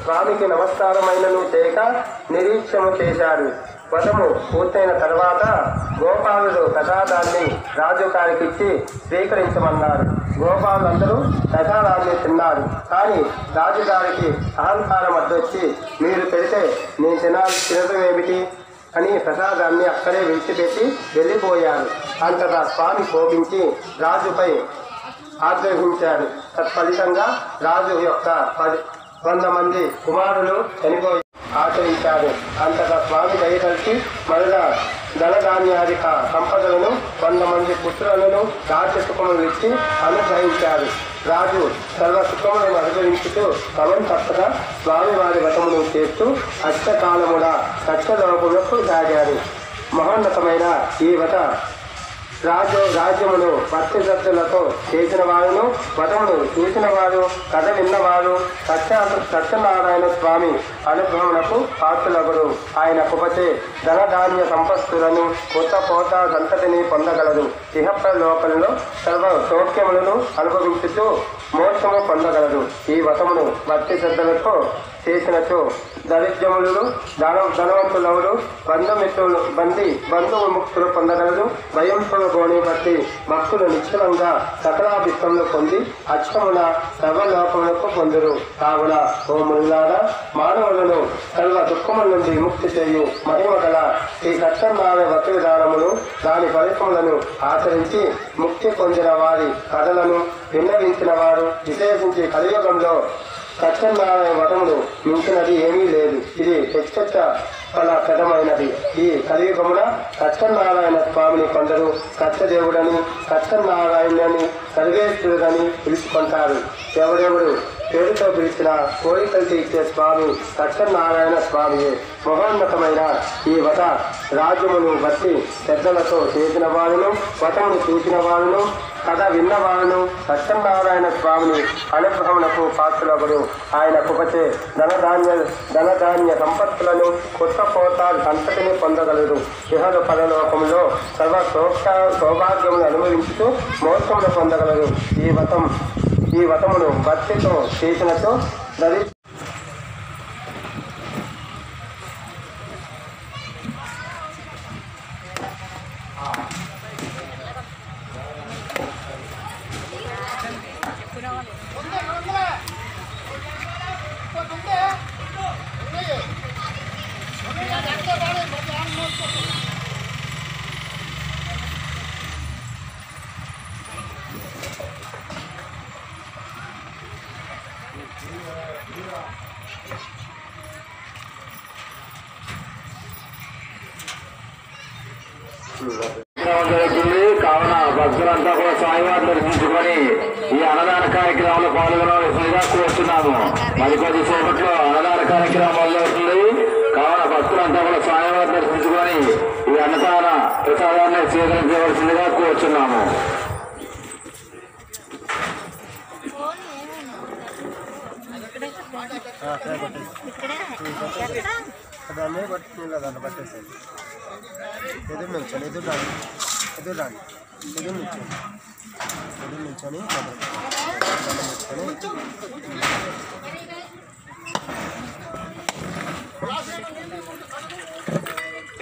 స్వామికి నమస్కారమైనను చేయక నిరీక్షము చేశారు. వ్రతము పూర్తయిన తర్వాత గోపాలుడు ప్రసాదాన్ని రాజుగారికిచ్చి స్వీకరించమన్నారు. గోపాలులందరూ ప్రసాదాన్ని తిన్నారు. కానీ రాజుగారికి అహంకారం అడ్డొచ్చి మీరు పెడితే నేను తినడం ఏమిటి అని ప్రసాదాన్ని అక్కడే విడిచిపెట్టి వెళ్ళిపోయారు. అంతటా స్వామి కోపించి రాజుపై ఆగ్రహించాడు. తత్ఫలితంగా రాజు యొక్క 100 మంది కుమారులు చనిపోయి ఆచరించాడు. అంతటా స్వామి దయతలిచి మరలా ధనధాన్యాధిక సంపదలను 100 మంది పుత్రులను రాజసుఖములు ఇచ్చి అనుగ్రహించాడు. రాజు సర్వ సుఖములను అనుభవించుతూ క్రమం తప్పక స్వామివారి వ్రతమును చేస్తూ అష్టకాలముల సత్యలోకములకు సాగాడు. మహోన్నతమైన ఈ వ్రత రాజ్యమును భక్తి శ్రద్ధలతో చేసిన వారును, వ్రతమును చూసిన వారు, కథ విన్నవారు సత్యనారాయణ స్వామి అనుగ్రహమునకు పాత్రులగురు. ఆయన కృపచే ధనధాన్య సంపత్తులను కొత్త సంతతిని పొందగలరు. ఇహప్రలోకంలో సర్వ సౌఖ్యములను అనుభవించుతూ మోక్షము పొందగలరు. ఈ వ్రతమును భక్తి శ్రద్ధలతో చేసినచో దరిద్రములు ధనవంతులవులు బంధు విముక్తులు పొందగలరు. భయంతో గోణి బట్టి భక్తులు నిశ్చలంగా సకలాభిష్టములు పొంది అక్షమున సర్వలోకములకు పొందురు. కావున ఓ ముల్లారా, మానవులను సర్వ దుఃఖముల నుండి ముక్తి చేయు మహిమ గల ఈ సత్యనారాయణ వ్రత విధానమును దాని ఫలితములను ఆచరించి ముక్తి పొందిన వారి కథలను విన్నవించిన వారు విశేషించి కలియుగంలో సత్యనారాయణ వ్రతమును మించినది ఏమీ లేదు. ఇది ప్రత్యక్ష ఫలప్రదమైనది. ఈ కలియుగమున సత్యనారాయణ స్వామిని కొందరు సత్యదేవుడని, సత్యనారాయణని, సర్వేశ్వరుడని పిలుచుకుంటారు. ఎవరెవరు పేరుతో పిలిచిన కోరికలు తీర్చే స్వామి సత్యనారాయణ స్వామియే. మహోన్నతమైన ఈ వ్రత రాజ్యమును బట్టి శ్రద్ధలతో చేసిన వారును, వ్రతమును చూసిన వారును, కథ విన్నవారును సత్యనారాయణ స్వామిని అనుగ్రహమునకు పాత్రులగురు. ఆయన కృపచే ధనధాన్య సంపత్తులను కొత్త సంతతిని పొందగలరు. ఇహలు పరలోకంలో సర్వ సౌభాగ్యమును అనుభవించుతూ మోక్షమును పొందగలరు. ఈ వ్రతమును భక్తితో చేసినచో జరుగుతుంది. కావున భక్తులంతా కూడా స్వామివారిని దర్శించుకొని ఈ అన్నదాన కార్యక్రమంలో పాల్గొనవలసిందిగా కోరుతున్నాము. మరికొద్ది సేపట్లో అన్నదాన కార్యక్రమం మొదలవుతుంది. కావున భక్తులంతా కూడా స్వామివారిని దర్శించుకొని ఈ అన్నదాన ప్రసాదాన్ని స్వీకరించవలసిందిగా కోరుతున్నాము. దాన్ని పట్టుకుని దాన్ని పట్టేసాను. ఎదురు నుంచొని నుంచొని